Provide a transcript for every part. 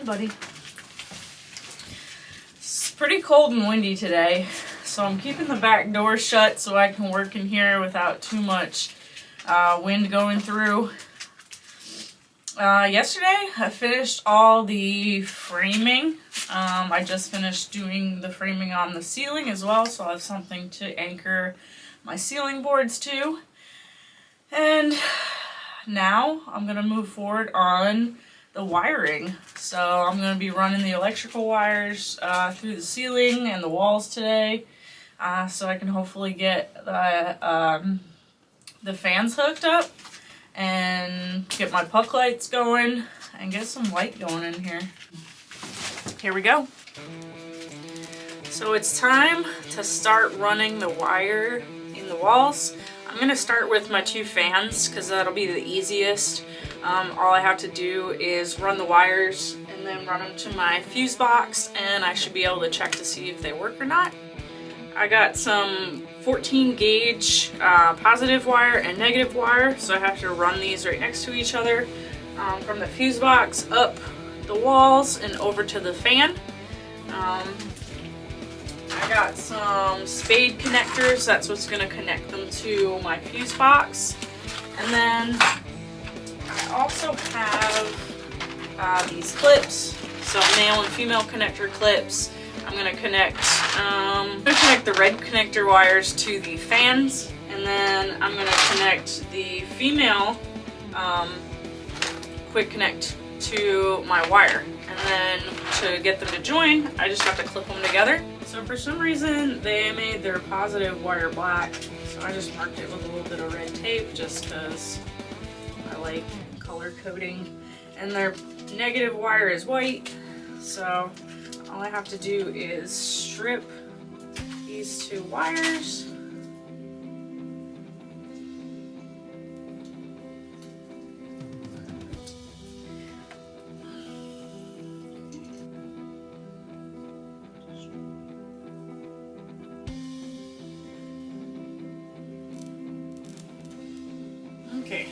buddy. It's pretty cold and windy today, so I'm keeping the back door shut so I can work in here without too much wind going through. Yesterday I finished all the framing. I just finished doing the framing on the ceiling as well, so I'll have something to anchor my ceiling boards to. And now I'm going to move forward on the wiring. So I'm going to be running the electrical wires through the ceiling and the walls today, so I can hopefully get the fans hooked up and get my puck lights going and get some light going in here. Here we go. So it's time to start running the wire in the walls. I'm going to start with my 2 fans because that'll be the easiest. All I have to do is run the wires and then run them to my fuse box, and I should be able to check to see if they work or not. I got some 14 gauge positive wire and negative wire, so I have to run these right next to each other from the fuse box up the walls and over to the fan. I got some spade connectors, that's what's going to connect them to my fuse box. And then I also have these clips, so male and female connector clips. I'm going to connect the red connector wires to the fans, and then I'm going to connect the female quick connect to my wire. And then to get them to join, I just have to clip them together. So for some reason, they made their positive wire black, so I just marked it with a little bit of red tape just because I like color coding. And their negative wire is white, so all I have to do is strip these 2 wires. Okay.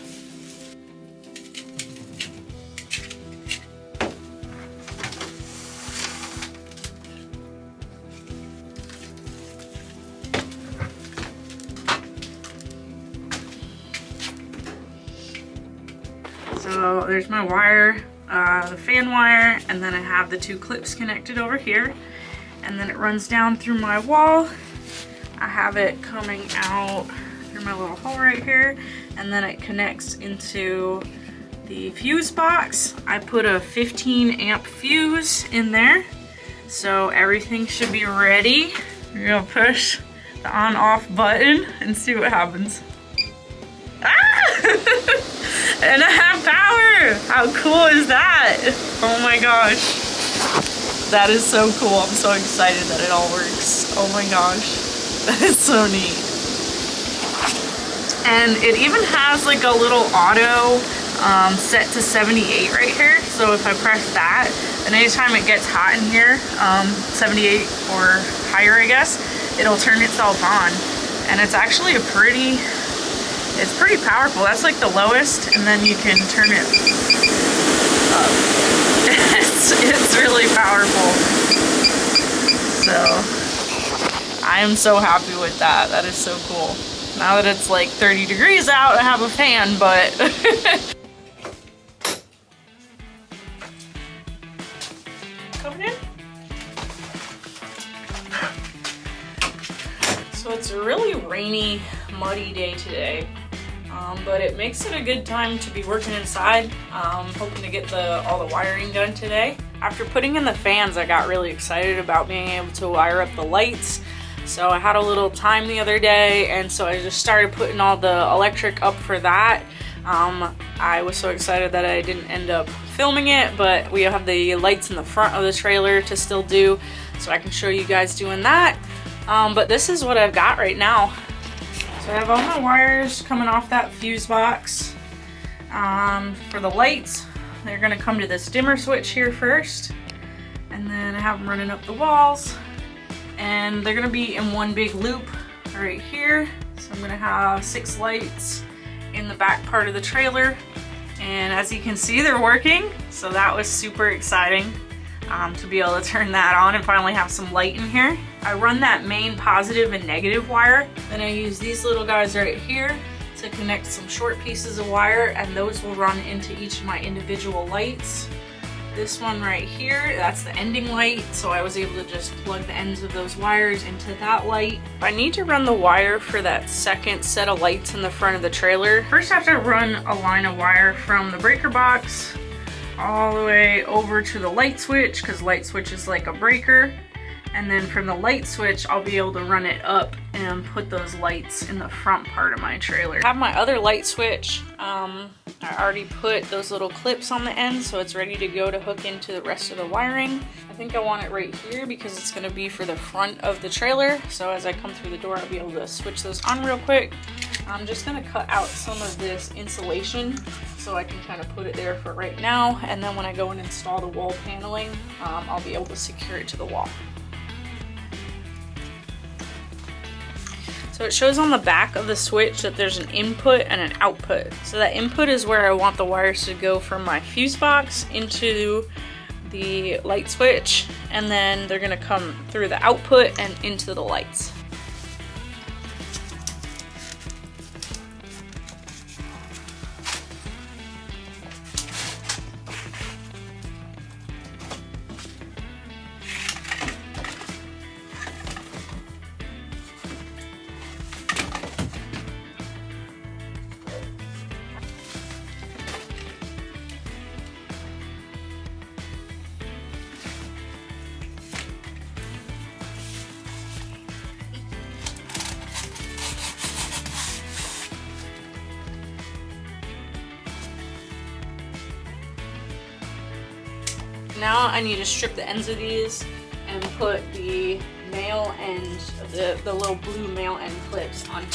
So there's my wire, the fan wire, and then I have the 2 clips connected over here, and then it runs down through my wall. I have it coming out through my little hole right here, and then it connects into the fuse box. I put a 15 amp fuse in there, so everything should be ready. We're gonna push the on off button and see what happens. Ah! And I have power! How cool is that? Oh my gosh. That is so cool. I'm so excited that it all works. Oh my gosh. That is so neat. And it even has like a little auto set to 78 right here. So if I press that, and anytime it gets hot in here, 78 or higher I guess, it'll turn itself on. And it's actually it's pretty powerful. That's like the lowest, and then you can turn it up. It's really powerful. So I am so happy with that. That is so cool. Now that it's like 30 degrees out, I have a fan, but coming in. So it's a really rainy, muddy day today. But it makes it a good time to be working inside. Hoping to get all the wiring done today. After putting in the fans, I got really excited about being able to wire up the lights. So I had a little time the other day, and so I just started putting all the electric up for that. I was so excited that I didn't end up filming it, but we have the lights in the front of the trailer to still do, so I can show you guys doing that. But this is what I've got right now. So I have all my wires coming off that fuse box. For the lights, they're gonna come to this dimmer switch here first, and then I have them running up the walls, and they're gonna be in one big loop right here. So I'm gonna have 6 lights in the back part of the trailer, And as you can see, they're working. So that was super exciting to be able to turn that on and finally have some light in here. I run that main positive and negative wire. Then I use these little guys right here to connect some short pieces of wire, and those will run into each of my individual lights. This one right here, that's the ending light, so I was able to just plug the ends of those wires into that light. I need to run the wire for that second set of lights in the front of the trailer. First I have to run a line of wire from the breaker box all the way over to the light switch, because light switch is like a breaker. And then from the light switch, I'll be able to run it up and put those lights in the front part of my trailer. I have my other light switch. I already put those little clips on the end, so it's ready to go to hook into the rest of the wiring. I think I want it right here because it's gonna be for the front of the trailer. So as I come through the door, I'll be able to switch those on real quick. I'm just gonna cut out some of this insulation so I can kind of put it there for right now. And then when I go and install the wall paneling, I'll be able to secure it to the wall. So it shows on the back of the switch that there's an input and an output. So that input is where I want the wires to go from my fuse box into the light switch, and then they're gonna come through the output and into the lights. Now I need to strip the ends of these and put the male end, the little blue male end clips on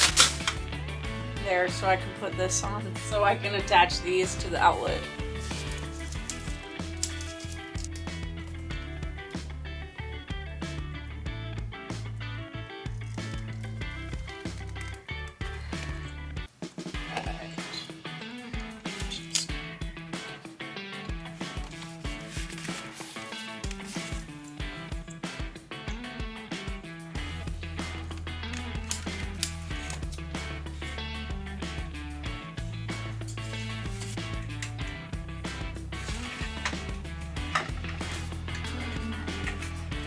there so I can put this on so I can attach these to the outlet.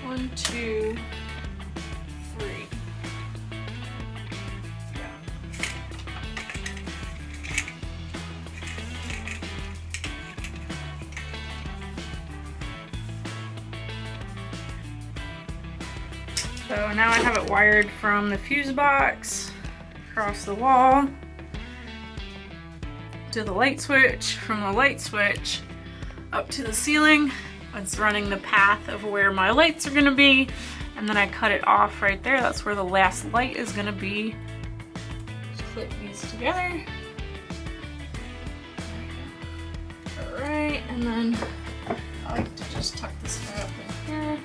One, two, three. So now I have it wired from the fuse box across the wall to the light switch, from the light switch up to the ceiling. It's running the path of where my lights are gonna be, and then I cut it off right there. That's where the last light is gonna be. Just clip these together. All right, and then I like to just tuck this guy up in here.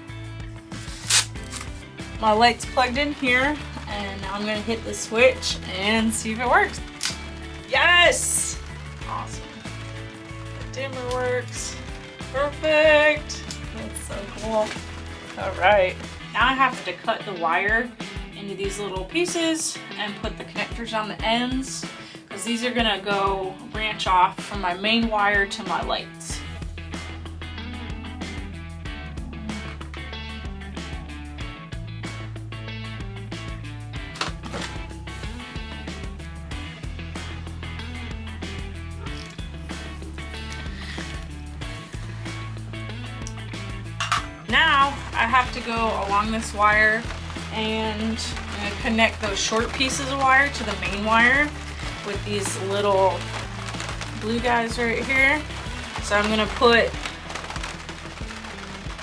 My light's plugged in here, and now I'm gonna hit the switch and see if it works. Yes! Awesome. The dimmer works. Perfect. That's so cool. All right. Now I have to cut the wire into these little pieces and put the connectors on the ends, because these are gonna go branch off from my main wire to my lights. Now I have to go along this wire and connect those short pieces of wire to the main wire with these little blue guys right here. So I'm gonna put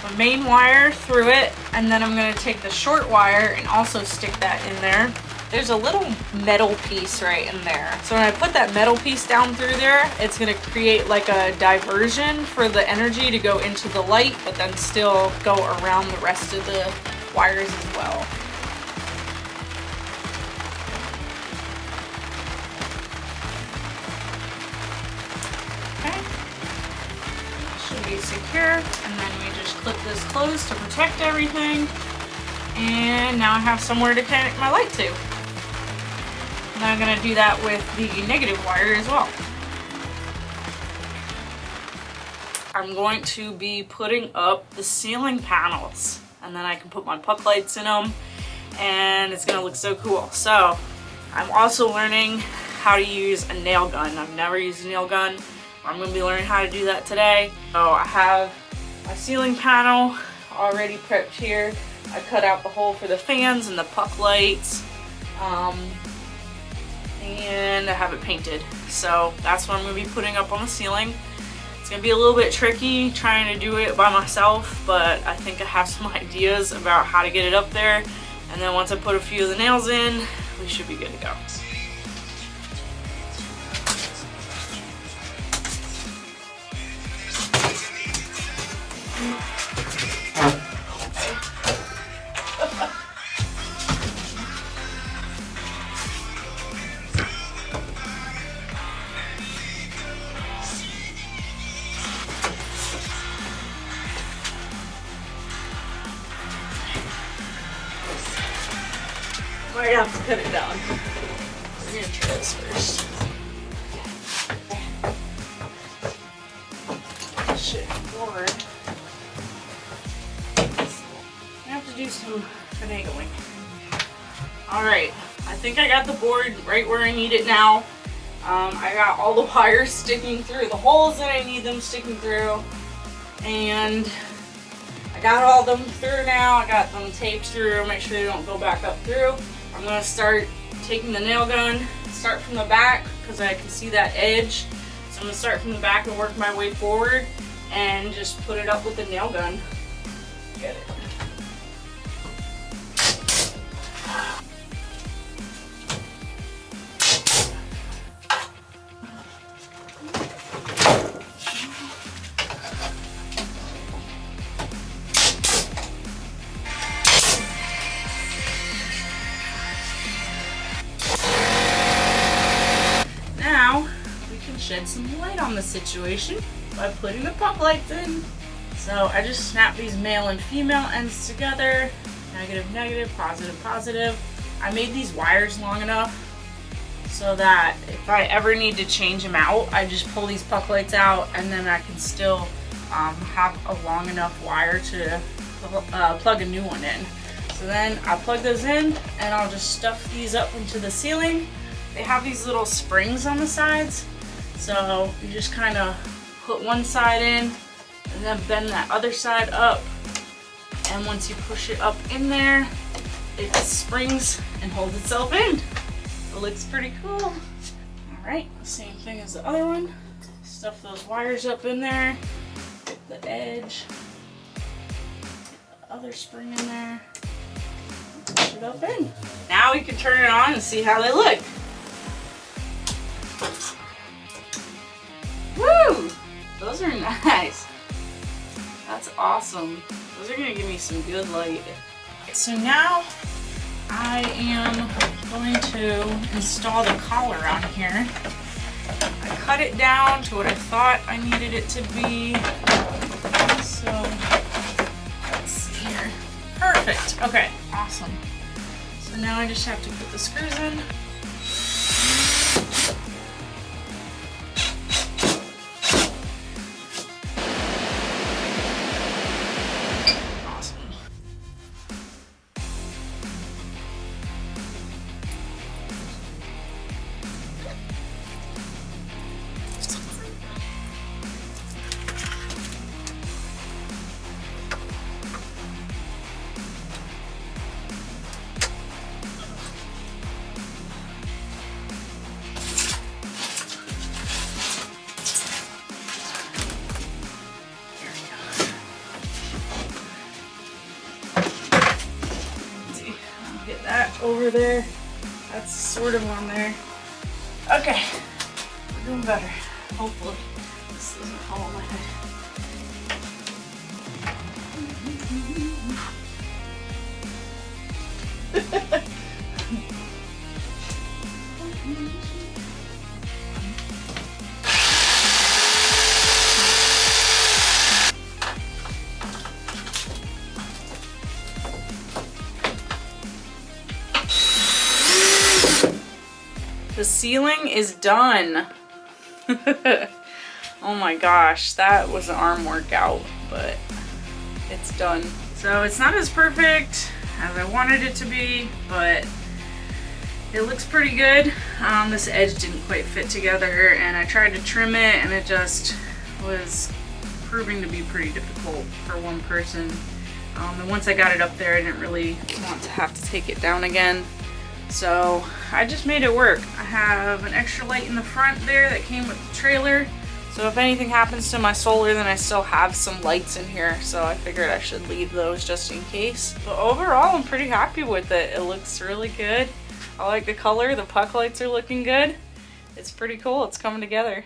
the main wire through it, and then I'm gonna take the short wire and also stick that in there. There's a little metal piece right in there. So when I put that metal piece down through there, it's gonna create like a diversion for the energy to go into the light, but then still go around the rest of the wires as well. Okay. here, and then we just clip this closed to protect everything. And now I have somewhere to connect my light to. And I'm going to do that with the negative wire as well. I'm going to be putting up the ceiling panels, and then I can put my puck lights in them, and it's going to look so cool. So I'm also learning how to use a nail gun. I've never used a nail gun. I'm going to be learning how to do that today. So I have my ceiling panel already prepped here. I cut out the hole for the fans and the puck lights, and I have it painted. So that's what I'm going to be putting up on the ceiling. It's going to be a little bit tricky trying to do it by myself, but I think I have some ideas about how to get it up there. And then once I put a few of the nails in, we should be good to go. Might have to cut it down. We're gonna try this first. Shift forward. I have to do some finagling. Alright, I think I got the board right where I need it now. I got all the wires sticking through the holes that I need them sticking through. And I got all them through now. I got them taped through, make sure they don't go back up through. I'm going to start taking the nail gun, start from the back because I can see that edge. So I'm going to start from the back and work my way forward and just put it up with the nail gun. Get it. Shed some light on the situation by putting the puck lights in. So I just snap these male and female ends together. Negative, negative, positive, positive. I made these wires long enough so that if I ever need to change them out, I just pull these puck lights out and then I can still have a long enough wire to plug a new one in. So then I'll plug those in and I'll just stuff these up into the ceiling. They have these little springs on the sides. So you just kind of put one side in and then bend that other side up. And once you push it up in there, it springs and holds itself in. It looks pretty cool. All right, same thing as the other one. Stuff those wires up in there, get the edge, get the other spring in there, push it up in. Now we can turn it on and see how they look. Woo! Those are nice. That's awesome. Those are gonna give me some good light. So now I am going to install the collar on here. I cut it down to what I thought I needed it to be. So let's see here. Perfect. Okay, awesome. So now I just have to put the screws in. Over there, that's sort of on there. Okay, we're doing better. Hopefully, this doesn't fall on my head. The ceiling is done. Oh my gosh, that was an arm workout, but it's done. So it's not as perfect as I wanted it to be, but it looks pretty good. This edge didn't quite fit together, and I tried to trim it, and it just was proving to be pretty difficult for one person. And once I got it up there, I didn't really want to have to take it down again. So I just made it work. I have an extra light in the front there that came with the trailer. So if anything happens to my solar, then I still have some lights in here. So I figured I should leave those just in case. But overall, I'm pretty happy with it. It looks really good. I like the color. The puck lights are looking good. It's pretty cool. It's coming together.